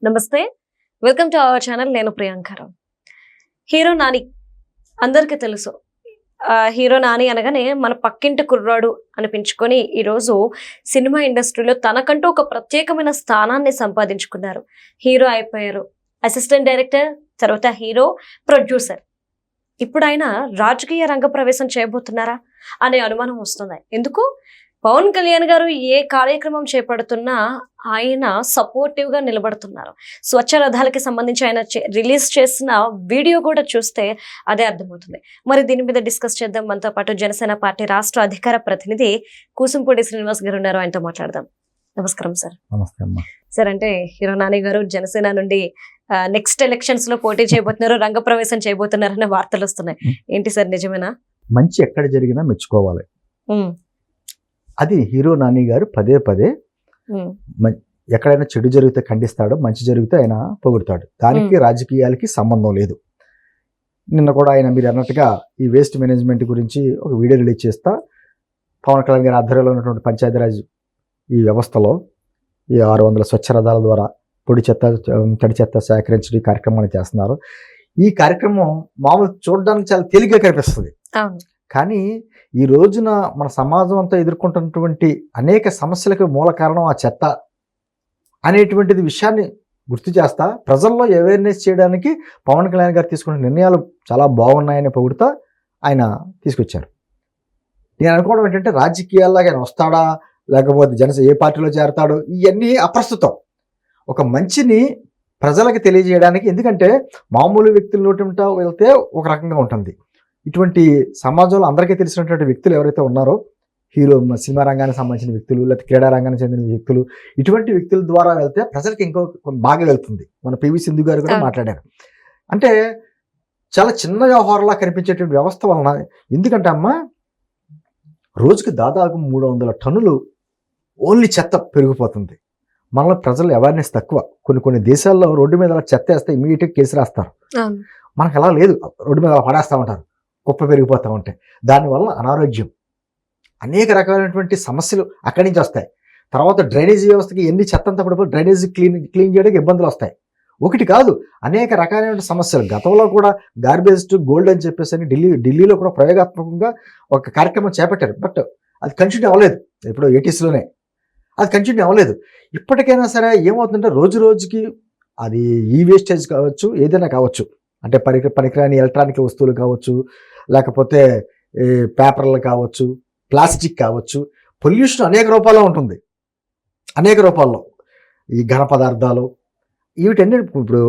నమస్తే, welcome to our channel. నేను Priyanka Rao. Hero Nani అందరికీ తెలుసు. హీరో నాని అనగానే మన పక్కింటి కుర్రాడు అనిపించుకొని ఈరోజు సినిమా ఇండస్ట్రీలో తనకంటూ ఒక ప్రత్యేకమైన స్థానాన్ని సంపాదించుకున్నారు. హీరో అయిపోయారు, అసిస్టెంట్ డైరెక్టర్, తర్వాత హీరో, ప్రొడ్యూసర్. ఇప్పుడు ఆయన రాజకీయ రంగ ప్రవేశం చేయబోతున్నారా అనే అనుమానం వస్తుంది. ఎందుకు? పవన్ కళ్యాణ్ గారు ఏ కార్యక్రమం చేపడుతున్నా ఆయన సపోర్టివ్ గా నిలబడుతున్నారు. స్వచ్ఛ రథాలకి సంబంధించి ఆయన రిలీజ్ చేసిన వీడియో కూడా చూస్తే అదే అర్థమవుతుంది. మరి దీని మీద డిస్కస్ చేద్దాం. మనతో పాటు జనసేన పార్టీ రాష్ట్ర అధికార ప్రతినిధి కూసుంపూడి శ్రీనివాస్ గారు ఉన్నారు. ఆయనతో మాట్లాడదాం. నమస్కారం సార్. నమస్తే అమ్మా. సార్, అంటే హీరో నాని గారు జనసేన నుండి నెక్స్ట్ ఎలక్షన్స్ లో పోటీ చేయబోతున్నారు, రంగ ప్రవేశం చేయబోతున్నారు అనే వార్తలు వస్తున్నాయి. ఏంటి సార్, నిజమేనా? మంచి ఎక్కడ జరిగినా మెచ్చుకోవాలి. అది హీరో నాని గారు పదే పదే ఎక్కడైనా చెడు జరిగితే ఖండిస్తాడు, మంచి జరిగితే ఆయన పొగుడుతాడు. దానికి రాజకీయాలకి సంబంధం లేదు. నిన్న కూడా ఆయన మీరు అన్నట్టుగా ఈ వేస్ట్ మేనేజ్మెంట్ గురించి ఒక వీడియో రిలీజ్ చేస్తా, పవన్ కళ్యాణ్ గారి ఆధ్వర్యంలో ఉన్నటువంటి పంచాయతీరాజ్ ఈ వ్యవస్థలో ఈ 600 స్వచ్ఛ రథాల ద్వారా పొడి చెత్త, తడి చెత్త సేకరించడం ఈ కార్యక్రమాన్ని చేస్తున్నారు. ఈ కార్యక్రమం మామూలు చూడడానికి చాలా తేలిగ్గా కనిపిస్తుంది, కానీ ఈ రోజున మన సమాజం అంతా ఎదుర్కొంటున్నటువంటి అనేక సమస్యలకు మూల కారణం ఆ చెత్త అనేటువంటిది విషయాన్ని గుర్తు చేస్తా, ప్రజల్లో అవేర్నెస్ చేయడానికి పవన్ కళ్యాణ్ గారు తీసుకున్న నిర్ణయాలు చాలా బాగున్నాయని పొగుడుతా ఆయన తీసుకొచ్చారు. నేను అనుకోవడం ఏంటంటే రాజకీయాల్లోకి ఆయన వస్తాడా, లేకపోతే ఏ పార్టీలో చేరతాడు, ఇవన్నీ అప్రస్తుతం. ఒక మంచిని ప్రజలకు తెలియజేయడానికి, ఎందుకంటే మామూలు వ్యక్తుల నోటింట వెళ్తే ఒక రకంగా ఉంటుంది. ఇటువంటి సమాజంలో అందరికీ తెలిసినటువంటి వ్యక్తులు ఎవరైతే ఉన్నారో, హీరో, సినిమా రంగానికి సంబంధించిన వ్యక్తులు, లేకపోతే క్రీడా రంగానికి చెందిన వ్యక్తులు, ఇటువంటి వ్యక్తుల ద్వారా వెళ్తే ప్రజలకు ఇంకో బాగా వెళ్తుంది. మన పివి సింధు గారు కూడా మాట్లాడారు. అంటే చాలా చిన్న వ్యవహారంలా కనిపించేటువంటి వ్యవస్థ వలన, ఎందుకంటే అమ్మ రోజుకి దాదాపు 300 టన్నులు ఓన్లీ చెత్త పెరిగిపోతుంది. మనలో ప్రజలు అవేర్నెస్ తక్కువ. కొన్ని దేశాల్లో రోడ్డు మీద చెత్త వేస్తే ఇమీడియట్గా కేసు రాస్తారు. మనకు అలా లేదు, రోడ్డు మీద పడేస్తూ ఉంటారు, కుప్ప పెరిగిపోతూ ఉంటాయి. దానివల్ల అనారోగ్యం, అనేక రకాలైనటువంటి సమస్యలు అక్కడి నుంచి వస్తాయి. తర్వాత డ్రైనేజీ వ్యవస్థకి ఎన్ని చెత్త అంతా పడిపోయి డ్రైనేజీ క్లీన్ చేయడానికి ఇబ్బందులు వస్తాయి. ఒకటి కాదు, అనేక రకాలైన సమస్యలు. గతంలో కూడా గార్బేజ్ టు గోల్డ్ అని చెప్పేసి అని ఢిల్లీలో కూడా ప్రయోగాత్మకంగా ఒక కార్యక్రమం చేపట్టారు. బట్ అది కంటిన్యూ అవ్వలేదు. ఇప్పుడు 80sలోనే అది కంటిన్యూ అవ్వలేదు. ఇప్పటికైనా సరే ఏమవుతుందంటే రోజు రోజుకి అది ఈ వేస్టేజ్ కావచ్చు, ఏదైనా కావచ్చు, అంటే పనికిరాని ఎలక్ట్రానిక్ వస్తువులు కావచ్చు, లేకపోతే పేపర్లు కావచ్చు, ప్లాస్టిక్ కావచ్చు, పొల్యూషన్ అనేక రూపాల్లో ఉంటుంది. అనేక రూపాల్లో ఈ ఘన పదార్థాలు వీటన్ని ఇప్పుడు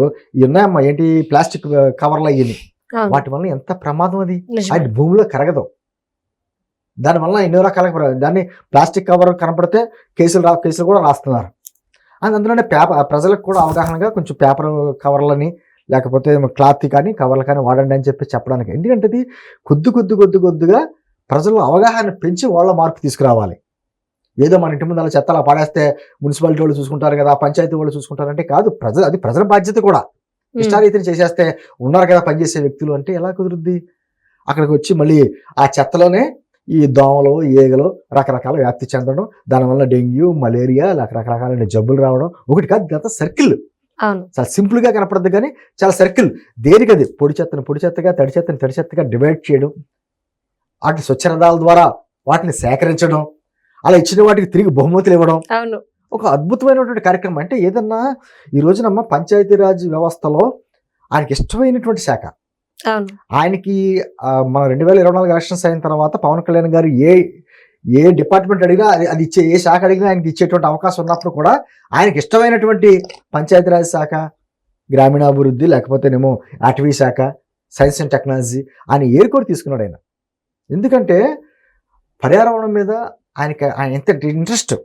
ఉన్నాయమ్మా. ఏంటి ప్లాస్టిక్ కవర్లు అయ్యి, వాటి వల్ల ఎంత ప్రమాదం. అది భూమిలో కరగదు. దానివల్ల ఎన్నో రకాల దాన్ని ప్లాస్టిక్ కవర్ కనపడితే కేసులు కూడా రాస్తున్నారు. అందులోనే ప్రజలకు కూడా అవగాహనగా కొంచెం పేపర్ కవర్లని, లేకపోతే క్లాత్ కానీ కవర్లు కానీ వాడండి అని చెప్పి చెప్పడానికి. ఎందుకంటే ఇది కొద్దిగా ప్రజల్లో అవగాహన పెంచి వాళ్ళ మార్పు తీసుకురావాలి. ఏదో మన ఇంటి ముందు అలా చెత్త అలా పడేస్తే మున్సిపాలిటీ వాళ్ళు చూసుకుంటారు కదా, పంచాయతీ వాళ్ళు చూసుకుంటారంటే కాదు. అది ప్రజల బాధ్యత కూడా. ఇష్టారీతిని చేసేస్తే ఉన్నారు కదా పనిచేసే వ్యక్తులు అంటే ఎలా కుదురుద్ది? అక్కడికి వచ్చి మళ్ళీ ఆ చెత్తలోనే ఈ దోమలు, ఈగలు రకరకాల వ్యాప్తి చెందడం, దానివల్ల డెంగ్యూ, మలేరియా, రకరకాలైన జబ్బులు రావడం. ఒకటి కాదు, గత సర్కిల్. చాలా సింపుల్ గా కనపడదు కానీ చాలా సర్కిల్. దేనికది పొడి చెత్తగా, తడి చెత్తగా డివైడ్ చేయడం, వాటిని స్వచ్ఛ రథాల ద్వారా వాటిని సేకరించడం, అలా ఇచ్చిన వాటికి తిరిగి బహుమతులు ఇవ్వడం, ఒక అద్భుతమైనటువంటి కార్యక్రమం. అంటే ఏదన్నా ఈ రోజునమ్మ పంచాయతీరాజ్ వ్యవస్థలో ఆయనకి ఇష్టమైనటువంటి శాఖ. ఆయనకి మన 2024 ఎలక్షన్స్ అయిన తర్వాత పవన్ కళ్యాణ్ గారు ఏ డిపార్ట్మెంట్ అడిగినా అది ఇచ్చే, ఏ శాఖ అడిగినా ఆయనకి ఇచ్చేటువంటి అవకాశం ఉన్నప్పుడు కూడా ఆయనకి ఇష్టమైనటువంటి పంచాయతీరాజ్ శాఖ, గ్రామీణాభివృద్ధి, లేకపోతేనేమో అటవీ శాఖ, సైన్స్ అండ్ టెక్నాలజీ ఆయన ఏరుకోరి తీసుకున్నాడు ఆయన. ఎందుకంటే పర్యావరణం మీద ఆయన ఎంత ఇంట్రెస్ట్.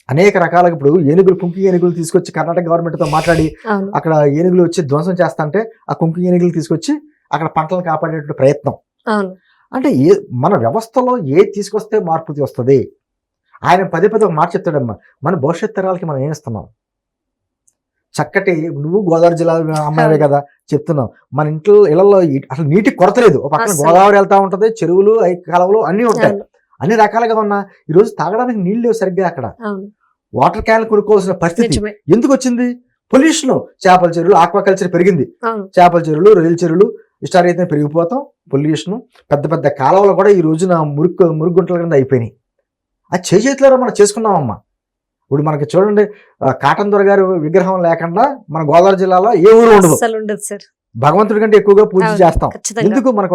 అనేక రకాలుగా ఇప్పుడు కుంకి ఏనుగులు తీసుకొచ్చి కర్ణాటక గవర్నమెంట్తో మాట్లాడి అక్కడ ఏనుగులు వచ్చి ధ్వంసం చేస్తా అంటే ఆ కుంకి ఏనుగులు తీసుకొచ్చి అక్కడ పంటలను కాపాడేటువంటి ప్రయత్నం. అంటే మన వ్యవస్థలో తీసుకొస్తే మార్పు వస్తుంది. ఆయన పదే ఒక మాట చెప్తాడమ్మా, మన భవిష్యత్ తరాలకి మనం ఏం ఇస్తున్నాం? చక్కటి, నువ్వు గోదావరి జిల్లా అమ్మాయివే కదా చెప్తున్నావు, మన ఇళ్లలో అసలు నీటి కొరత లేదు. ఒక పక్కన గోదావరి వెళ్తా ఉంటది, చెరువులు, కాలువలు అన్నీ ఉంటాయి, అన్ని రకాలుగా ఉన్నా ఈరోజు తాగడానికి నీళ్ళు లేవు సరిగ్గా. అక్కడ వాటర్ క్యాన్ కొనుక్కోవాల్సిన పరిస్థితి ఎందుకు వచ్చింది? పొల్యూషన్, చేపల చెరువులు, ఆక్వాకల్చర్ పెరిగింది, అవును చేపల చెరువులు, రొయ్యల చెరువులు ఇష్టారీతంగా పెరిగిపోతాం. పొల్యూషన్, పెద్ద పెద్ద కాలువలు కూడా ఈ రోజున మురుగుంటల కింద అయిపోయినాయి. అది చేతిలో మనం చేసుకున్నామమ్మా. ఇప్పుడు మనకి చూడండి, కాటన్ దొర గారి విగ్రహం లేకుండా మన గోదావరి జిల్లాలో ఏ ఊరు ఉండదు. అసలు ఉండదు సార్. భగవంతుడి కంటే ఎక్కువగా పూజ అవును, చేస్తాం. ఖచ్చితంగా. ఎందుకు? మనకు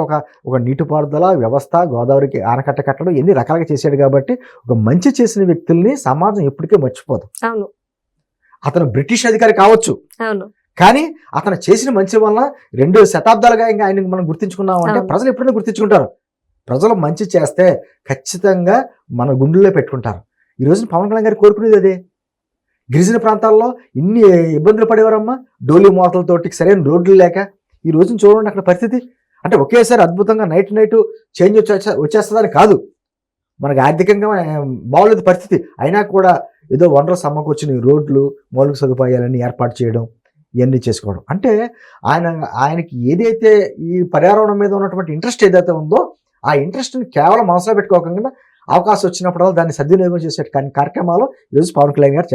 ఒక నీటిపారుదల వ్యవస్థ, గోదావరికి ఆనకట్ట కట్టడం ఎన్ని రకాలుగా చేశాడు కాబట్టి ఒక మంచి చేసిన వ్యక్తుల్ని సమాజం ఎప్పటికీ మర్చిపోదు. అవును అతను బ్రిటిష్ అధికారి కావచ్చు, అవును కానీ అతను చేసిన మంచి వల్ల 2 శతాబ్దాలుగా ఇంకా ఆయన మనం గుర్తించుకున్నాం అంటే అవును. ప్రజలు ఎప్పుడైనా గుర్తించుకుంటారు. ప్రజలు మంచి చేస్తే ఖచ్చితంగా మన గుండెల్లో పెట్టుకుంటారు. ఈ రోజున పవన్ కళ్యాణ్ గారు కోరుకునేది అదే. గిరిజన ప్రాంతాల్లో ఇన్ని ఇబ్బందులు పడేవారమ్మా, డోలి మోతలతోటి, సరైన రోడ్లు లేక. ఈ రోజున చూడండి అక్కడ పరిస్థితి. అంటే ఒకేసారి అద్భుతంగా నైట్ చేంజ్ వచ్చేస్తుందని కాదు, మనకు ఆర్థికంగా బాగోలేదు పరిస్థితి. అయినా కూడా ఏదో వనరులు సమకూర్చుని రోడ్లు, మౌలిక సదుపాయాలన్నీ ఏర్పాటు చేయడం, ఇవన్నీ చేసుకోవడం. అంటే ఆయనకి ఏదైతే ఈ పర్యావరణం మీద ఉన్నటువంటి ఇంట్రెస్ట్ ఏదైతే ఉందో ఆ ఇంట్రెస్ట్ని కేవలం మనసులో పెట్టుకోకుండా అవకాశం వచ్చినప్పుడు దాన్ని సద్వినియోగం చేసే కార్యక్రమాలు ఈరోజు పవన్ కళ్యాణ్ గారు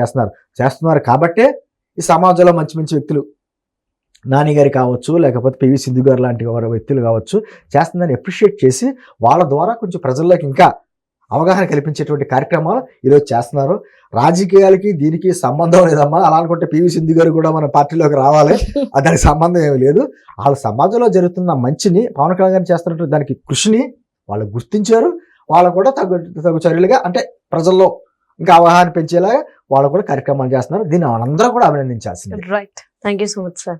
చేస్తున్నారు కాబట్టే ఈ సమాజంలో మంచి మంచి వ్యక్తులు, నాని గారి కావచ్చు, లేకపోతే పివి సింధు గారు లాంటి వారి వ్యక్తులు కావచ్చు, చేస్తుందని అప్రిషియేట్ చేసి వాళ్ళ ద్వారా కొంచెం ప్రజల్లోకి ఇంకా అవగాహన కల్పించేటువంటి కార్యక్రమాలు ఈరోజు చేస్తున్నారు. రాజకీయాలకి దీనికి సంబంధం లేదమ్మా. అలా అనుకుంటే పివి సింధు గారు కూడా మన పార్టీలోకి రావాలి, దానికి సంబంధం ఏమీ లేదు. వాళ్ళ సమాజంలో జరుగుతున్న మంచిని పవన్ కళ్యాణ్ గారు చేస్తున్నట్టు దానికి కృషిని వాళ్ళు గుర్తించారు. వాళ్ళు కూడా తగు చర్యలుగా, అంటే ప్రజల్లో ఇంకా అవగాహన పెంచేలాగా వాళ్ళు కూడా కార్యక్రమాలు చేస్తున్నారు. దీన్ని అందరూ కూడా అభినందించాల్సింది. Right. Thank you so much sir.